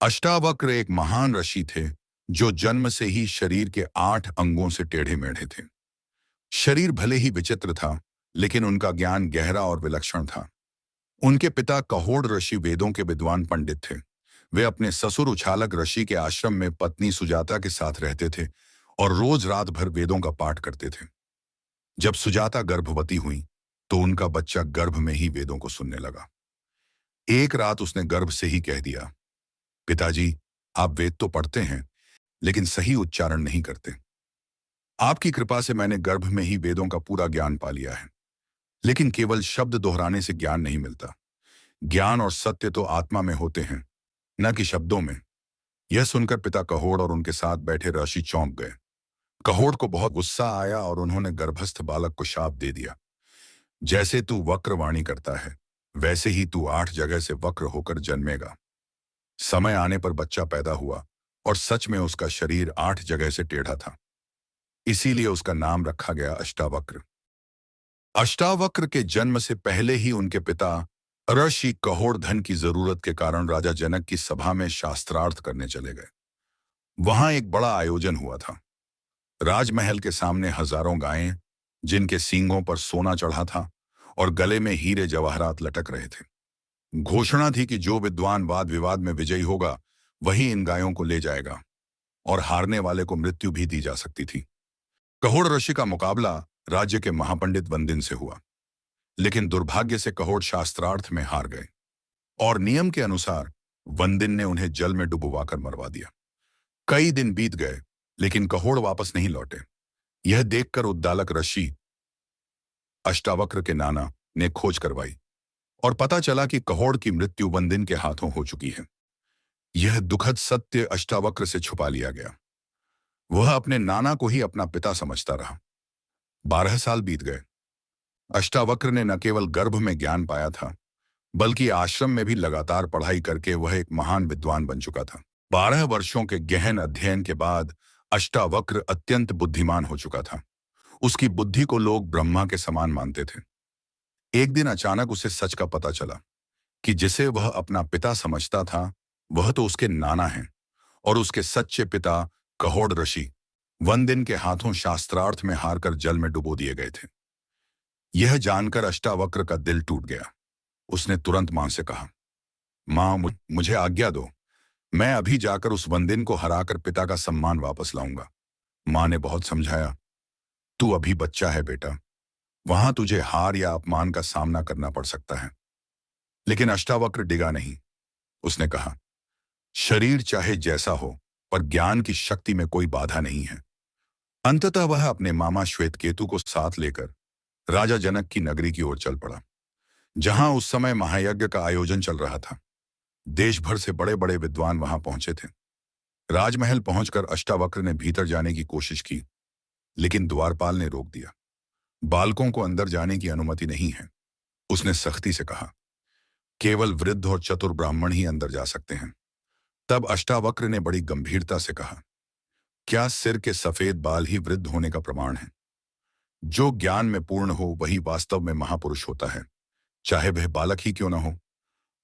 अष्टावक्र एक महान ऋषि थे जो जन्म से ही शरीर के 8 अंगों से टेढ़े मेढ़े थे। शरीर भले ही विचित्र था, लेकिन उनका ज्ञान गहरा और विलक्षण था। उनके पिता कहोड़ ऋषि वेदों के विद्वान पंडित थे। वे अपने ससुर उछालक ऋषि के आश्रम में पत्नी सुजाता के साथ रहते थे और रोज रात भर वेदों का पाठ करते थे। जब सुजाता गर्भवती हुई तो उनका बच्चा गर्भ में ही वेदों को सुनने लगा। एक रात उसने गर्भ से ही कह दिया, पिताजी, आप वेद तो पढ़ते हैं, लेकिन सही उच्चारण नहीं करते। आपकी कृपा से मैंने गर्भ में ही वेदों का पूरा ज्ञान पा लिया है। लेकिन केवल शब्द दोहराने से ज्ञान नहीं मिलता। ज्ञान और सत्य तो आत्मा में होते हैं, न कि शब्दों में। यह सुनकर पिता कहोड़ और उनके साथ बैठे ऋषि चौंक गए। कहोड़ को बहुत गुस्सा आया और उन्होंने गर्भस्थ बालक को शाप दे दिया, जैसे तू वक्रवाणी करता है, वैसे ही तू 8 जगह से वक्र होकर जन्मेगा। समय आने पर बच्चा पैदा हुआ और सच में उसका शरीर 8 जगह से टेढ़ा था। इसीलिए उसका नाम रखा गया अष्टावक्र। अष्टावक्र के जन्म से पहले ही उनके पिता ऋषि कहोड़ धन की जरूरत के कारण राजा जनक की सभा में शास्त्रार्थ करने चले गए। वहां एक बड़ा आयोजन हुआ था। राजमहल के सामने हजारों गायें, जिनके सींगों पर सोना चढ़ा था और गले में हीरे जवाहरात लटक रहे थे। घोषणा थी कि जो विद्वान वाद विवाद में विजयी होगा वही इन गायों को ले जाएगा और हारने वाले को मृत्यु भी दी जा सकती थी। कहोड़ ऋषि का मुकाबला राज्य के महापंडित वंदिन से हुआ, लेकिन दुर्भाग्य से कहोड़ शास्त्रार्थ में हार गए और नियम के अनुसार वंदिन ने उन्हें जल में डुबवाकर मरवा दिया। कई दिन बीत गए, लेकिन कहोड़ वापस नहीं लौटे। यह देखकर उद्दालक ऋषि अष्टावक्र के नाना ने खोज करवाई और पता चला कि कहोड़ की मृत्यु वंदिन के हाथों हो चुकी है। यह दुखद सत्य अष्टावक्र से छुपा लिया गया। वह अपने नाना को ही अपना पिता समझता रहा। 12 साल बीत गए। अष्टावक्र ने न केवल गर्भ में ज्ञान पाया था, बल्कि आश्रम में भी लगातार पढ़ाई करके वह एक महान विद्वान बन चुका था। 12 वर्षों के गहन अध्ययन के बाद अष्टावक्र अत्यंत बुद्धिमान हो चुका था। उसकी बुद्धि को लोग ब्रह्मा के समान मानते थे। एक दिन अचानक उसे सच का पता चला कि जिसे वह अपना पिता समझता था, वह तो उसके नाना हैं और उसके सच्चे पिता कहोड़ ऋषि वंदिन के हाथों शास्त्रार्थ में हारकर जल में डुबो दिए गए थे। यह जानकर अष्टावक्र का दिल टूट गया। उसने तुरंत मां से कहा, मां, मुझे आज्ञा दो, मैं अभी जाकर उस वंदिन को हराकर पिता का सम्मान वापस लाऊंगा। मां ने बहुत समझाया, तू अभी बच्चा है बेटा, वहां तुझे हार या अपमान का सामना करना पड़ सकता है। लेकिन अष्टावक्र डिगा नहीं। उसने कहा, शरीर चाहे जैसा हो, पर ज्ञान की शक्ति में कोई बाधा नहीं है। अंततः वह अपने मामा श्वेतकेतु को साथ लेकर राजा जनक की नगरी की ओर चल पड़ा, जहां उस समय महायज्ञ का आयोजन चल रहा था। देश भर से बड़े बड़े विद्वान वहां पहुंचे थे। राजमहल पहुंचकर अष्टावक्र ने भीतर जाने की कोशिश की, लेकिन द्वारपाल ने रोक दिया। बालकों को अंदर जाने की अनुमति नहीं है, उसने सख्ती से कहा। केवल वृद्ध और चतुर ब्राह्मण ही अंदर जा सकते हैं। तब अष्टावक्र ने बड़ी गंभीरता से कहा, क्या सिर के सफेद बाल ही वृद्ध होने का प्रमाण है? जो ज्ञान में पूर्ण हो वही वास्तव में महापुरुष होता है, चाहे वह बालक ही क्यों न हो।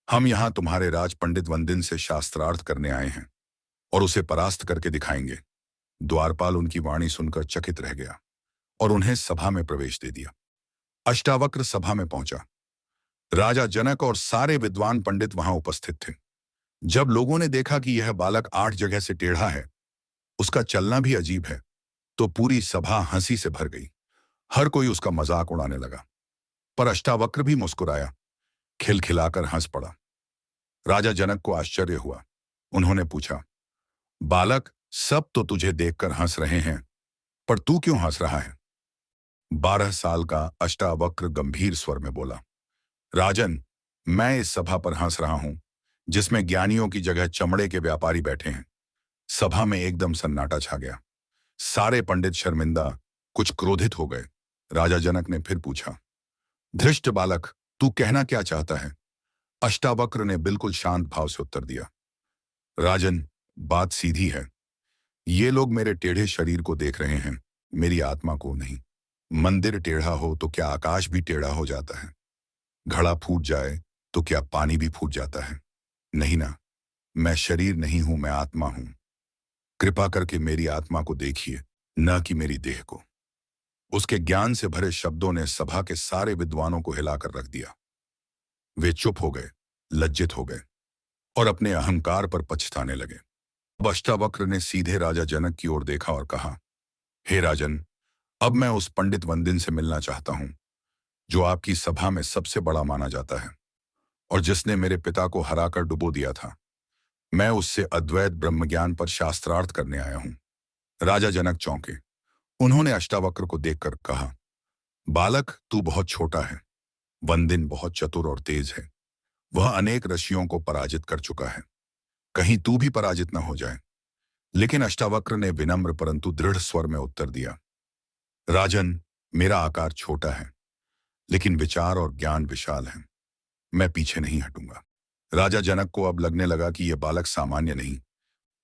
हम यहां तुम्हारे राज पंडित वंदिन से शास्त्रार्थ करने आए हैं और उसे परास्त करके दिखाएंगे। द्वारपाल उनकी वाणी सुनकर चकित रह गया और उन्हें सभा में प्रवेश दे दिया। अष्टावक्र सभा में पहुंचा। राजा जनक और सारे विद्वान पंडित वहां उपस्थित थे। जब लोगों ने देखा कि यह बालक 8 जगह से टेढ़ा है, उसका चलना भी अजीब है, तो पूरी सभा हंसी से भर गई। हर कोई उसका मजाक उड़ाने लगा, पर अष्टावक्र भी मुस्कुराया, खिलखिलाकर हंस पड़ा। राजा जनक को आश्चर्य हुआ। उन्होंने पूछा, बालक, सब तो तुझे देखकर हंस रहे हैं, पर तू क्यों हंस रहा है? 12 साल का अष्टावक्र गंभीर स्वर में बोला, राजन, मैं इस सभा पर हंस रहा हूं जिसमें ज्ञानियों की जगह चमड़े के व्यापारी बैठे हैं। सभा में एकदम सन्नाटा छा गया। सारे पंडित शर्मिंदा, कुछ क्रोधित हो गए। राजा जनक ने फिर पूछा, धृष्ट बालक, तू कहना क्या चाहता है? अष्टावक्र ने बिल्कुल शांत भाव से उत्तर दिया, राजन, बात सीधी है। ये लोग मेरे टेढ़े शरीर को देख रहे हैं, मेरी आत्मा को नहीं। मंदिर टेढ़ा हो तो क्या आकाश भी टेढ़ा हो जाता है? घड़ा फूट जाए तो क्या पानी भी फूट जाता है? नहीं ना। मैं शरीर नहीं हूं, मैं आत्मा हूं। कृपा करके मेरी आत्मा को देखिए, न कि मेरी देह को। उसके ज्ञान से भरे शब्दों ने सभा के सारे विद्वानों को हिलाकर रख दिया। वे चुप हो गए, लज्जित हो गए और अपने अहंकार पर पछताने लगे। अब अष्टावक्र ने सीधे राजा जनक की ओर देखा और कहा, हे राजन, अब मैं उस पंडित वंदिन से मिलना चाहता हूं जो आपकी सभा में सबसे बड़ा माना जाता है और जिसने मेरे पिता को हराकर डुबो दिया था। मैं उससे अद्वैत ब्रह्मज्ञान पर शास्त्रार्थ करने आया हूं। राजा जनक चौंके। उन्होंने अष्टावक्र को देखकर कहा, बालक, तू बहुत छोटा है। वंदिन बहुत चतुर और तेज है। वह अनेक ऋषियों को पराजित कर चुका है। कहीं तू भी पराजित न हो जाए। लेकिन अष्टावक्र ने विनम्र परंतु दृढ़ स्वर में उत्तर दिया, राजन, मेरा आकार छोटा है, लेकिन विचार और ज्ञान विशाल है। मैं पीछे नहीं हटूंगा। राजा जनक को अब लगने लगा कि यह बालक सामान्य नहीं,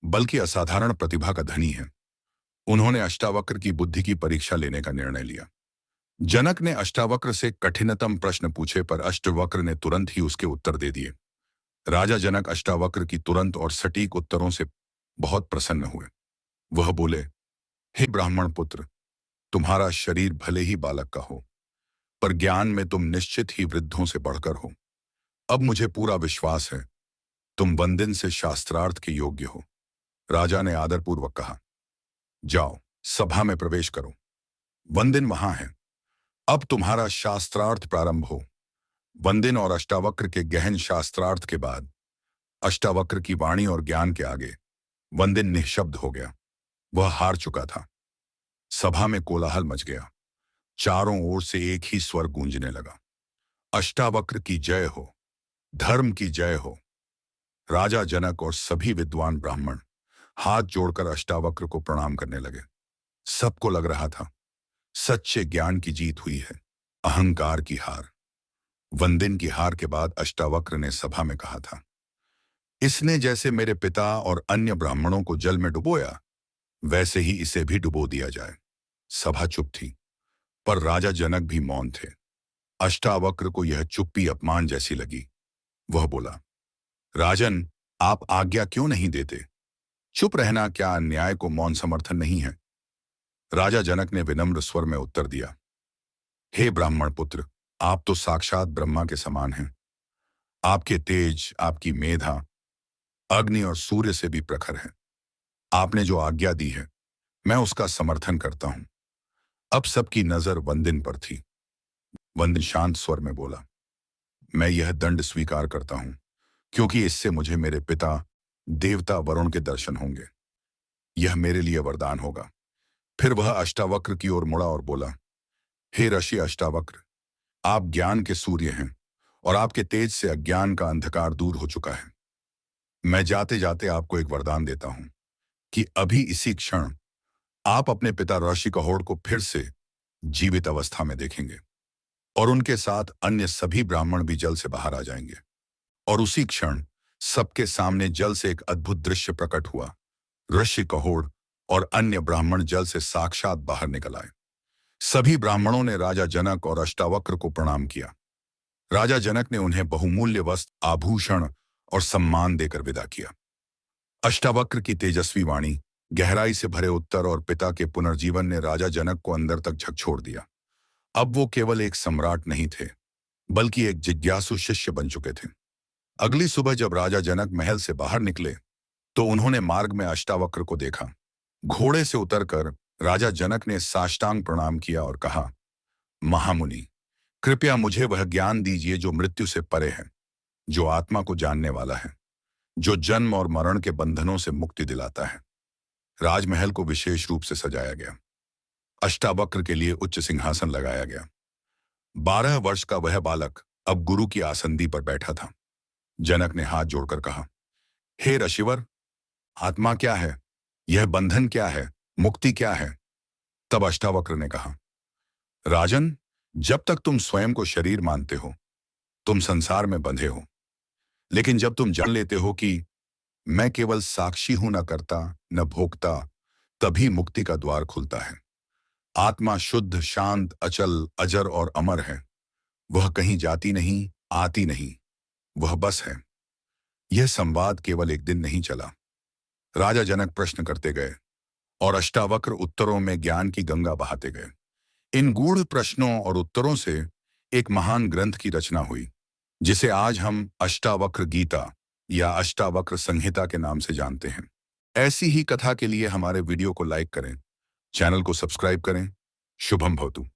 बल्कि असाधारण प्रतिभा का धनी है। उन्होंने अष्टावक्र की बुद्धि की परीक्षा लेने का निर्णय लिया। जनक ने अष्टावक्र से कठिनतम प्रश्न पूछे, पर अष्टावक्र ने तुरंत ही उसके उत्तर दे दिए। राजा जनक अष्टावक्र की तुरंत और सटीक उत्तरों से बहुत प्रसन्न हुए। वह बोले, हे ब्राह्मण पुत्र, तुम्हारा शरीर भले ही बालक का हो, पर ज्ञान में तुम निश्चित ही वृद्धों से बढ़कर हो। अब मुझे पूरा विश्वास है तुम वंदिन से शास्त्रार्थ के योग्य हो। राजा ने आदरपूर्वक कहा, जाओ, सभा में प्रवेश करो। वंदिन वहां है। अब तुम्हारा शास्त्रार्थ प्रारंभ हो। वंदिन और अष्टावक्र के गहन शास्त्रार्थ के बाद अष्टावक्र की वाणी और ज्ञान के आगे वंदिन निःशब्द हो गया। वह हार चुका था। सभा में कोलाहल मच गया। चारों ओर से एक ही स्वर गूंजने लगा, अष्टावक्र की जय हो, धर्म की जय हो। राजा जनक और सभी विद्वान ब्राह्मण हाथ जोड़कर अष्टावक्र को प्रणाम करने लगे। सबको लग रहा था सच्चे ज्ञान की जीत हुई है, अहंकार की हार। वंदिन की हार के बाद अष्टावक्र ने सभा में कहा था, इसने जैसे मेरे पिता और अन्य ब्राह्मणों को जल में डुबोया, वैसे ही इसे भी डुबो दिया जाए। सभा चुप थी, पर राजा जनक भी मौन थे। अष्टावक्र को यह चुप्पी अपमान जैसी लगी। वह बोला, राजन, आप आज्ञा क्यों नहीं देते? चुप रहना क्या अन्याय को मौन समर्थन नहीं है? राजा जनक ने विनम्र स्वर में उत्तर दिया, हे ब्राह्मण पुत्र, आप तो साक्षात ब्रह्मा के समान हैं। आपके तेज, आपकी मेधा अग्नि और सूर्य से भी प्रखर है। आपने जो आज्ञा दी है, मैं उसका समर्थन करता हूं। अब सबकी नजर वंदिन पर थी। वंदिन शांत स्वर में बोला, मैं यह दंड स्वीकार करता हूं, क्योंकि इससे मुझे मेरे पिता देवता वरुण के दर्शन होंगे। यह मेरे लिए वरदान होगा। फिर वह अष्टावक्र की ओर मुड़ा और बोला, हे ऋषि अष्टावक्र, आप ज्ञान के सूर्य हैं और आपके तेज से अज्ञान का अंधकार दूर हो चुका है। मैं जाते जाते आपको एक वरदान देता हूं कि अभी इसी क्षण आप अपने पिता ऋषि कहोड़ को फिर से जीवित अवस्था में देखेंगे और उनके साथ अन्य सभी ब्राह्मण भी जल से बाहर आ जाएंगे। और उसी क्षण सबके सामने जल से एक अद्भुत दृश्य प्रकट हुआ। ऋषि कहोड़ और अन्य ब्राह्मण जल से साक्षात बाहर निकल आए। सभी ब्राह्मणों ने राजा जनक और अष्टावक्र को प्रणाम किया। राजा जनक ने उन्हें बहुमूल्य वस्त्र, आभूषण और सम्मान देकर विदा किया। अष्टावक्र की तेजस्वी वाणी, गहराई से भरे उत्तर और पिता के पुनर्जीवन ने राजा जनक को अंदर तक झकझोर दिया। अब वो केवल एक सम्राट नहीं थे, बल्कि एक जिज्ञासु शिष्य बन चुके थे। अगली सुबह जब राजा जनक महल से बाहर निकले, तो उन्होंने मार्ग में अष्टावक्र को देखा। घोड़े से उतरकर राजा जनक ने साष्टांग प्रणाम किया और कहा, महामुनि, कृपया मुझे वह ज्ञान दीजिए जो मृत्यु से परे है, जो आत्मा को जानने वाला है, जो जन्म और मरण के बंधनों से मुक्ति दिलाता है। राजमहल को विशेष रूप से सजाया गया। अष्टावक्र के लिए उच्च सिंहासन लगाया गया। 12 वर्ष का वह बालक अब गुरु की आसंदी पर बैठा था। जनक ने हाथ जोड़कर कहा, हे ऋषिवर, आत्मा क्या है? यह बंधन क्या है? मुक्ति क्या है? तब अष्टावक्र ने कहा, राजन, जब तक तुम स्वयं को शरीर मानते हो, तुम संसार में बंधे हो। लेकिन जब तुम जान लेते हो कि मैं केवल साक्षी हूं, न करता न भोगता, तभी मुक्ति का द्वार खुलता है। आत्मा शुद्ध, शांत, अचल, अजर और अमर है। वह कहीं जाती नहीं, आती नहीं, वह बस है। यह संवाद केवल एक दिन नहीं चला। राजा जनक प्रश्न करते गए और अष्टावक्र उत्तरों में ज्ञान की गंगा बहाते गए। इन गूढ़ प्रश्नों और उत्तरों से एक महान ग्रंथ की रचना हुई, जिसे आज हम अष्टावक्र गीता या अष्टावक्र संहिता के नाम से जानते हैं। ऐसी ही कथा के लिए हमारे वीडियो को लाइक करें, चैनल को सब्सक्राइब करें। शुभम भवतु।